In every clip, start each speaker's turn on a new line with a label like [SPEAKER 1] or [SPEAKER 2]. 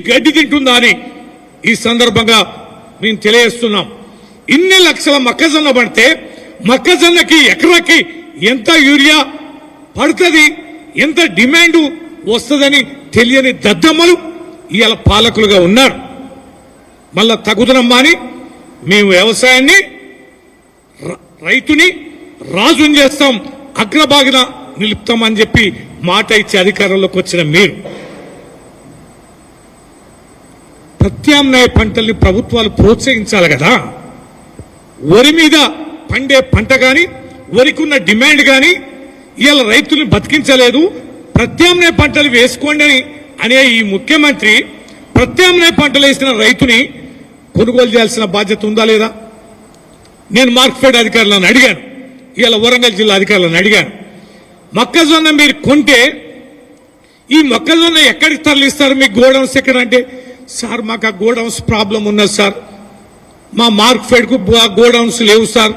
[SPEAKER 1] గడ్డి తింటుందా అని ఈ సందర్భంగా మేము తెలియజేస్తున్నాం. ఇన్ని లక్షల మొక్కజొన్న పడితే మొక్కజొన్నకి ఎకరాకి ఎంత యూరియా పడుతుంది, ఎంత డిమాండ్ వస్తుందని తెలియని దద్దమ్మలు ఇవాళ పాలకులుగా ఉన్నారు. మళ్ళా తగుదనమ్మా అని మేము వ్యవసాయాన్ని రైతుని రాజుని చేస్తాం, అగ్రభాగన నిలుపుతామని చెప్పి మాట ఇచ్చి అధికారంలోకి వచ్చిన మీరు ప్రత్యామ్నాయ పంటల్ని ప్రభుత్వాలు ప్రోత్సహించాలి కదా. వరి మీద పండే పంట కానీ వరికి ఉన్న డిమాండ్ కానీ ఇవాళ రైతుల్ని బతికించలేదు. ప్రత్యామ్నాయ పంటలు వేసుకోండి అని అనే ఈ ముఖ్యమంత్రి ప్రత్యామ్నాయ పంటలు వేసిన రైతుని కొనుగోలు చేయాల్సిన బాధ్యత ఉందా లేదా? నేను మార్కెట్ అధికారులను అడిగాను, ఇవాళ వరంగల్ జిల్లా అధికారులను అడిగాను, మొక్కజొన్న మీరు కొంటే ఈ మొక్కజొన్న ఎక్కడికి తరలిస్తారు, మీ గోడౌన్స్ ఎక్కడ అంటే, సార్ మాకు ఆ గోడౌన్స్ ప్రాబ్లం ఉన్నది సార్, మా మార్కెట్కు గోడౌన్స్ లేవు సార్,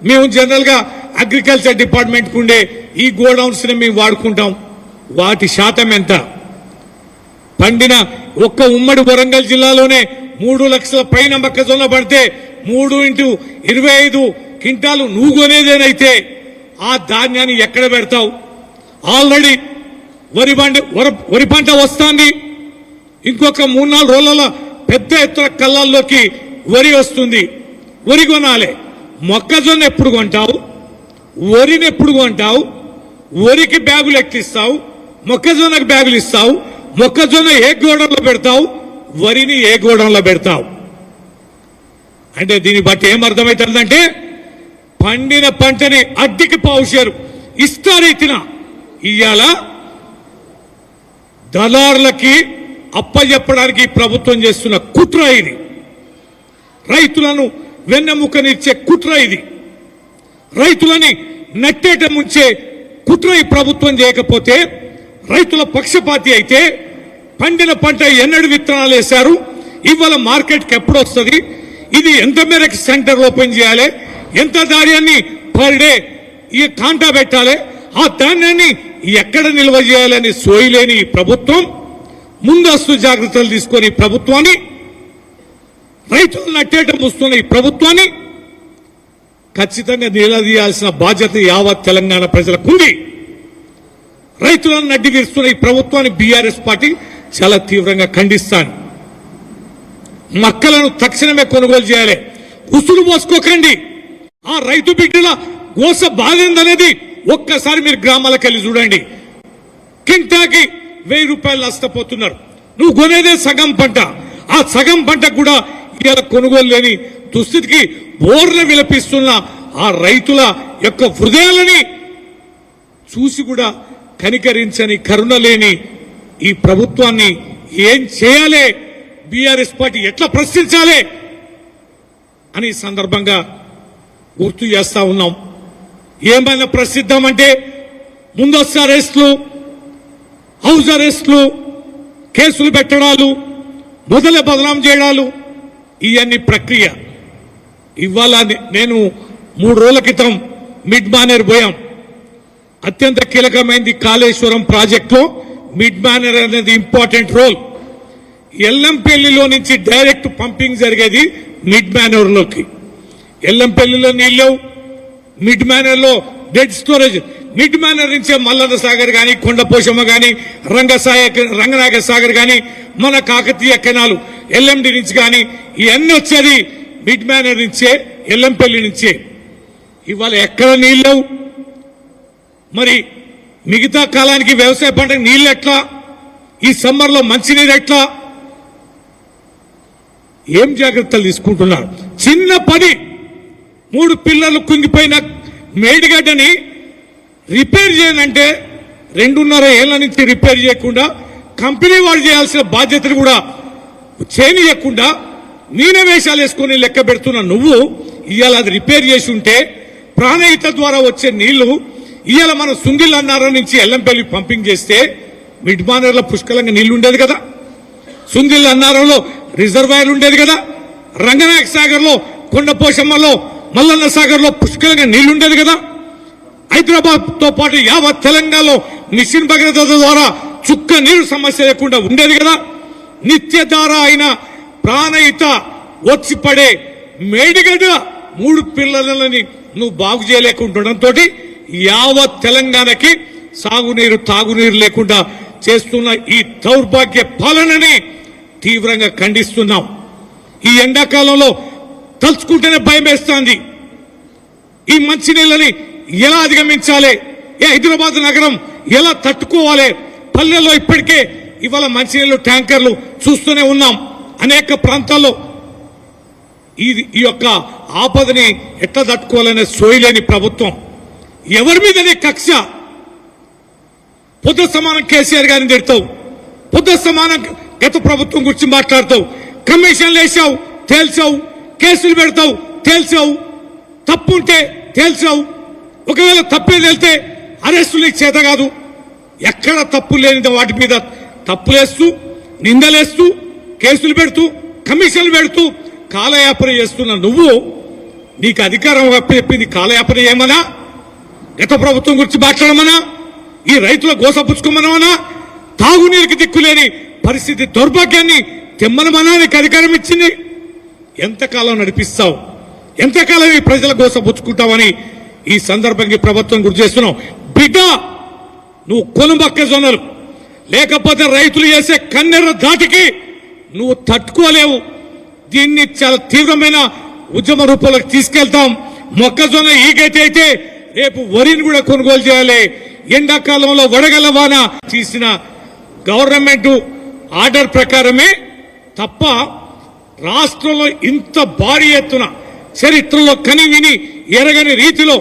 [SPEAKER 1] మేము జనరల్గా అగ్రికల్చర్ డిపార్ట్మెంట్కు ఉండే ఈ గోడౌన్స్ని మేము వాడుకుంటాం. వాటి శాతం ఎంత? పండిన ఒక్క ఉమ్మడి వరంగల్ జిల్లాలోనే 3 లక్షల పైన మొక్కజొన్న పడితే 3x25 క్వింటాలు నువ్వు కొనేదేనైతే ఆ ధాన్యాన్ని ఎక్కడ పెడతావు? ఆల్రెడీ వరి పంట వస్తుంది, ఇంకొక 3-4 రోజుల పెద్ద ఎత్తున కళ్ళల్లోకి వరి వస్తుంది. వరి కొనాలి. మొక్కజొన్న ఎప్పుడు కొంటావు? వరిని ఎప్పుడు కొంటావు? వరికి బ్యాగులు ఎక్కిస్తావు, మొక్కజొన్నకు బ్యాగులు ఇస్తావు. మొక్కజొన్న ఏ గోడంలో పెడతావు, వరిని ఏ గోడంలో పెడతావు? అంటే దీన్ని బట్టి ఏమర్థమవుతుందంటే పండిన పంటని అడ్డికి పావుషేరు ఇష్టారీతిన ఇయ్యాల దళారులకి అప్పచెప్పడానికి ప్రభుత్వం చేస్తున్న కుట్ర ఇది. రైతులను వెన్నెముకనిచ్చే కుట్ర ఇది. రైతులని నట్టేట ముంచే కుట్ర ఈ ప్రభుత్వం చేయకపోతే, రైతుల పక్షపాతి అయితే పండిన పంట ఎన్నడు విత్తనాలు వేశారు, ఇవాళ మార్కెట్కి ఎప్పుడు వస్తుంది, ఇది ఎంత మేరకు సెంటర్ ఓపెన్ చేయాలి, ఎంత ధాన్యాన్ని పర్ డే ఈ కాంటా పెట్టాలి, ఆ ధాన్యాన్ని ఎక్కడ నిల్వ చేయాలని సోయలేని ఈ ప్రభుత్వం ముందస్తు జాగ్రత్తలు తీసుకొని ప్రభుత్వాన్ని, రైతులు నట్టేట ముస్తున్న ఈ ప్రభుత్వాన్ని ఖచ్చితంగా నిలదీయాల్సిన బాధ్యత యావత్ తెలంగాణ ప్రజలకు ఉంది. రైతులను నడ్డి విరుస్తున్న ఈ ప్రభుత్వాన్ని బీఆర్ఎస్ పార్టీ చాలా తీవ్రంగా ఖండిస్తాను. మొక్కలను తక్షణమే కొనుగోలు చేయాలి. ఉసురు పోసుకోకండి. ఆ రైతు బిడ్డల గోస బాధేందనేది ఒక్కసారి మీరు గ్రామాలకు వెళ్ళి చూడండి. కింటాకి 1000 రూపాయలు నష్టపోతున్నారు. నువ్వు కొనేదే సగం పంట. ఆ సగం పంట కూడా ఇవాళ కొనుగోలు లేని దుస్థితికి బోర్ల విలపిస్తున్న ఆ రైతుల యొక్క హృదయాలని చూసి కూడా కనికరించని, కరుణ లేని ఈ ప్రభుత్వాన్ని ఏం చేయాలి, బీఆర్ఎస్ పార్టీ ఎట్లా ప్రశ్నించాలి అని సందర్భంగా గుర్తు చేస్తా ఉన్నాం. ఏమైనా ప్రసిద్ధమంటే ముందస్తు అరెస్టులు, హౌస్ అరెస్టులు, కేసులు పెట్టడాలు, మొదలే బదనాం చేయడాలు, ఇవన్నీ ప్రక్రియ. ఇవాళ నేను 3 రోజుల క్రితం మిడ్ మానేర్ పోయాం. అత్యంత కీలకమైనది కాళేశ్వరం ప్రాజెక్టులో మిడ్ మానేర్ అనేది ఇంపార్టెంట్ రోల్. ఎల్లంపల్లిలో నుంచి డైరెక్ట్ పంపింగ్ జరిగేది మిడ్ మానేర్లోకి. ఎల్లంపల్లిలో నీళ్ళు, మిడ్ మానేర్లో డెడ్ స్టోరేజ్. మిడ్ మానేర్ నుంచే మల్లన్న సాగర్ కానీ, కొండపోషమ్మ కానీ, రంగనాయక సాగర్ కానీ, మన కాకతీయ కెనాలు ఎల్ఎండి నుంచి కానీ ఇవన్నీ వచ్చేది మిడ్ మానేర్ నుంచే, ఎల్లంపల్లి నుంచే. ఇవాళ ఎక్కడ నీళ్ళు? మరి మిగతా కాలానికి వ్యవసాయ పంటకు నీళ్ళు ఎట్లా? ఈ సమ్మర్లో మంచినీరు ఎట్లా? ఏం జాగ్రత్తలు తీసుకుంటున్నారు? చిన్న పని, 3 పిల్లలు కుంగిపోయిన మేడిగడ్డని రిపేర్ చేయనంటే 2.5 ఏళ్ల నుంచి రిపేర్ చేయకుండా కంపెనీ వాళ్ళు చేయాల్సిన బాధ్యతలు కూడా చేయనీయకుండా మీనవేషాలు వేసుకుని లెక్క పెడుతున్న నువ్వు ఇవాళ అది రిపేర్ చేసి ఉంటే ప్రాణహిత ద్వారా వచ్చే నీళ్లు ఇవాళ మన సుందిల్ అన్నారం నుంచి ఎల్లంపల్లి పంపింగ్ చేస్తే మిడ్ మానేర్లో పుష్కలంగా నీళ్లు ఉండేది కదా, సుందిల్ అన్నారంలో రిజర్వాయర్ ఉండేది కదా, రంగనాయక సాగర్లో, కొండపోషమ్మలో, మల్లన్న సాగర్లో పుష్కలంగా నీళ్లు ఉండేది కదా. హైదరాబాద్ తో పాటు యావత్ తెలంగాణలో మిషన్ భగీరథ ద్వారా చుక్క నీరు సమస్య లేకుండా ఉండేది కదా. నిత్యధార అయిన ప్రాణహిత వచ్చి పడే మేడిగడ్డ 3 పిల్లలని నువ్వు బాగు చేయలేకుండడంతో యావత్ తెలంగాణకి సాగునీరు తాగునీరు లేకుండా చేస్తున్న ఈ దౌర్భాగ్య పాలనని తీవ్రంగా ఖండిస్తున్నాం. ఈ ఎండాకాలంలో తలుచుకుంటేనే భయం వేస్తోంది. ఈ మంచినీళ్ళని ఎలా అధిగమించాలి, హైదరాబాద్ నగరం ఎలా తట్టుకోవాలి? పల్లెల్లో ఇప్పటికే ఇవాళ మంచినీళ్ళు ట్యాంకర్లు చూస్తూనే ఉన్నాం. అనేక ప్రాంతాల్లో ఈ యొక్క ఆపదని ఎట్లా తట్టుకోవాలనే సోయలేని ప్రభుత్వం. ఎవరి మీదనే కక్ష? పొద్దు సమానం కేసీఆర్ గారిని తిడతావు, పొద్దు సమానం గత ప్రభుత్వం గురించి మాట్లాడతావు, కమిషన్లు వేసావు తేల్చావు, కేసులు పెడతావు తేల్చావు, తప్పుంటే తేల్చావు. ఒకవేళ తప్పే తేలితే అరెస్టులు నీకు చేత కాదు. ఎక్కడ తప్పు లేని వాటి మీద తప్పులేస్తూ నిందలేస్తూ కేసులు పెడుతూ కమిషన్లు పెడుతూ కాలయాపన చేస్తున్న నువ్వు, నీకు అధికారం చెప్పింది కాలయాపన ఏమన్నా? గత ప్రభుత్వం గురించి మాట్లాడమనా? ఈ రైతుల గోసపుచ్చుకోమనమనా? తాగునీరుకి దిక్కులేని పరిస్థితి దౌర్భాగ్యాన్ని తెమ్మనమనా నీకు అధికారం ఇచ్చింది? ఎంతకాలం నడిపిస్తావు? ఎంతకాలం ఈ ప్రజల గోసపుచ్చుకుంటావని ఈ సందర్భంగా ప్రభుత్వం గుర్తు చేస్తున్నావు. బిడ్డ, నువ్వు కొనుమొక్కజొన్నలు లేకపోతే రైతులు చేసే కన్నెర్ర దాటికి నువ్వు తట్టుకోలేవు. దీన్ని చాలా తీవ్రమైన ఉద్యమ రూపంలోకి తీసుకెళ్తాం. మొక్కజొన్న ఈ గతి అయితే రేపు వరిని కూడా కొనుగోలు చేయాలి. ఎండాకాలంలో వడగల వాన తీసిన గవర్నమెంట్ ఆర్డర్ ప్రకారమే తప్ప రాష్ట్రంలో ఇంత భారీ ఎత్తున చరిత్రలో కని విని ఎరగని రీతిలో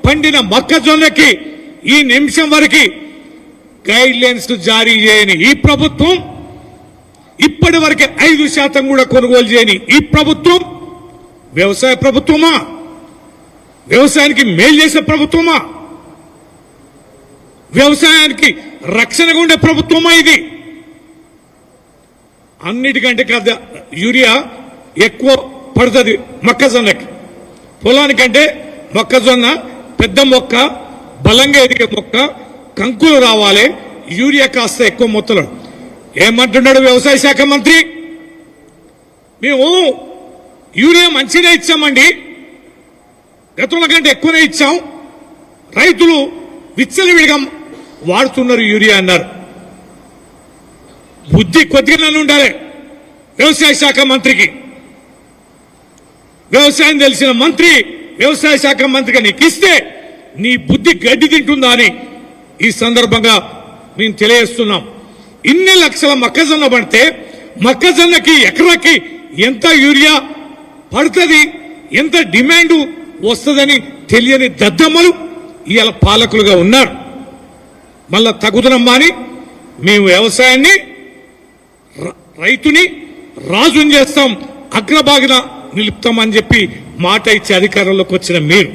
[SPEAKER 1] పండిన మొక్కజొన్నకి ఈ నిమిషం వరకు గైడ్ లైన్స్ జారీ చేయని ఈ ప్రభుత్వం, ఇప్పటి వరకు 5% కూడా కొనుగోలు చేయని ఈ ప్రభుత్వం వ్యవసాయ ప్రభుత్వమా? వ్యవసాయానికి మేలు చేసే ప్రభుత్వమా? వ్యవసాయానికి రక్షణగా ఉండే ప్రభుత్వమా ఇది? అన్నిటికంటే కదా యూరియా ఎక్కువ పడుతుంది మొక్కజొన్నకి. పొలానికంటే మొక్కజొన్న పెద్ద మొక్క, బలంగా ఎదిగే మొక్క, కంకులు రావాలి, యూరియా కాస్త ఎక్కువ మొత్తంలో. ఏమంటున్నాడు వ్యవసాయ శాఖ మంత్రి? మేము యూరియా మంచిగా ఇచ్చామండి, గతంలో కంటే ఎక్కువనే ఇచ్చాం, రైతులు విచ్చలవిడిగా వాడుతున్నారు యూరియా అన్నారు. బుద్ధి కొద్దిగా ఉండాలి వ్యవసాయ శాఖ మంత్రికి. వ్యవసాయం తెలిసిన మంత్రి వ్యవసాయ శాఖ మంత్రిగా నీకు ఇస్తే నీ బుద్ధి గడ్డి తింటుందా అని ఈ సందర్భంగా మేము తెలియజేస్తున్నాం. ఇన్ని లక్షల మొక్కజొన్న పడితే మొక్కజొన్నకి ఎకరాకి ఎంత యూరియా పడుతుంది, ఎంత డిమాండ్ వస్తుందని తెలియని దద్దమ్మలు ఇవాళ పాలకులుగా ఉన్నారు. మళ్ళా తగుదనమ్మా అని మేము వ్యవసాయాన్ని రైతుని రాజుని చేస్తాం, అగ్రభాగిన నిలుపుతామని చెప్పి మాట ఇచ్చి అధికారంలోకి వచ్చిన మీరు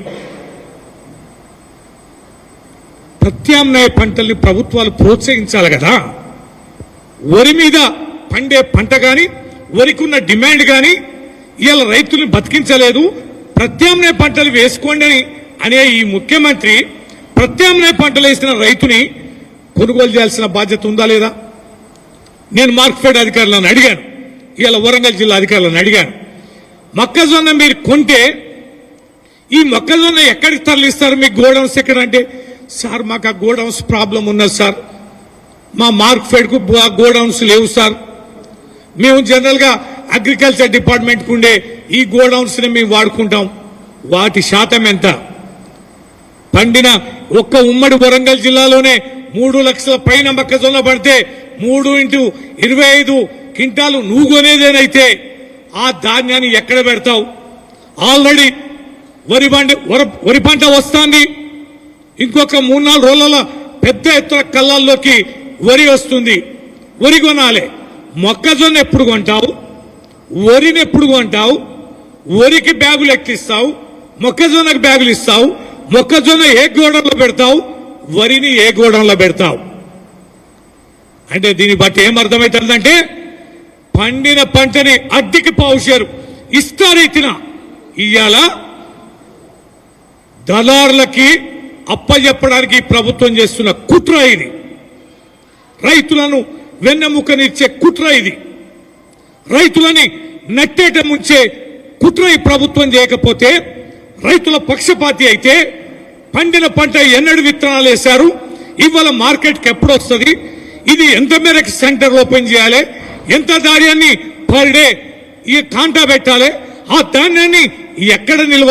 [SPEAKER 1] ప్రత్యామ్నాయ పంటల్ని ప్రభుత్వాలు ప్రోత్సహించాలి కదా. వరి మీద పండే పంట కానీ వరికి ఉన్న డిమాండ్ కానీ ఇవాళ రైతుల్ని బతికించలేదు. ప్రత్యామ్నాయ పంటలు వేసుకోండి అని అనే ఈ ముఖ్యమంత్రి ప్రత్యామ్నాయ పంటలు వేసిన రైతుని కొనుగోలు చేయాల్సిన బాధ్యత ఉందా లేదా? నేను మార్కెట్ అధికారులను అడిగాను, ఇవాళ వరంగల్ జిల్లా అధికారులను అడిగాను, మొక్కజొన్న మీరు కొంటే ఈ మొక్కజొన్న ఎక్కడికి తరలిస్తారు? మీ గోడౌన్స్ ఎక్కడంటే, సార్ మాకు ఆ గోడౌన్స్ ప్రాబ్లం ఉన్నది సార్, మా మార్కెట్కు గోడౌన్స్ లేవు సార్, మేము జనరల్గా అగ్రికల్చర్ డిపార్ట్మెంట్కు ఉండే ఈ గోడౌన్స్ని మేము వాడుకుంటాం. వాటి శాతం ఎంత? పండిన ఒక్క ఉమ్మడి వరంగల్ జిల్లాలోనే 3 లక్షల పైన మొక్కజొన్న పడితే 3x25 క్వింటాలు నువ్వు కొనేదేనైతే ఆ ధాన్యాన్ని ఎక్కడ పెడతావు? ఆల్రెడీ వరి పంట వస్తుంది, ఇంకొక 3-4 రోజుల పెద్ద ఎత్తున కళ్ళల్లోకి వరి వస్తుంది. వరి కొనాలి. మొక్కజొన్న ఎప్పుడు కొంటావు? వరిని ఎప్పుడు కొంటావు? వరికి బ్యాగులు ఎక్కిస్తావు, మొక్కజొన్నకు బ్యాగులు ఇస్తావు. మొక్కజొన్న ఏ గోడంలో పెడతావు, వరిని ఏ గోడంలో పెడతావు? అంటే దీన్ని బట్టి ఏమర్థమవుతుందంటే పండిన పంటని అద్దెకి పావుషేరు ఇష్టారీతిన ఇయ్యాల దళారులకి అప్పచెప్పడానికి ప్రభుత్వం చేస్తున్న కుట్ర ఇది. రైతులను వెన్నెముకనిచ్చే కుట్ర ఇది. రైతులని నట్టేట ముంచే కుట్ర ఈ ప్రభుత్వం చేయకపోతే, రైతుల పక్షపాతి అయితే పండిన పంట ఎన్నడు విత్తనాలు వేశారు, ఇవాళ మార్కెట్కి ఎప్పుడు వస్తుంది, ఇది ఎంత మేరకు సెంటర్ ఓపెన్ చేయాలి, ఎంత ధాన్యాన్ని పర్ డే ఈ కాంటా పెట్టాలి, ఆ ధాన్యాన్ని ఎక్కడ నిల్వ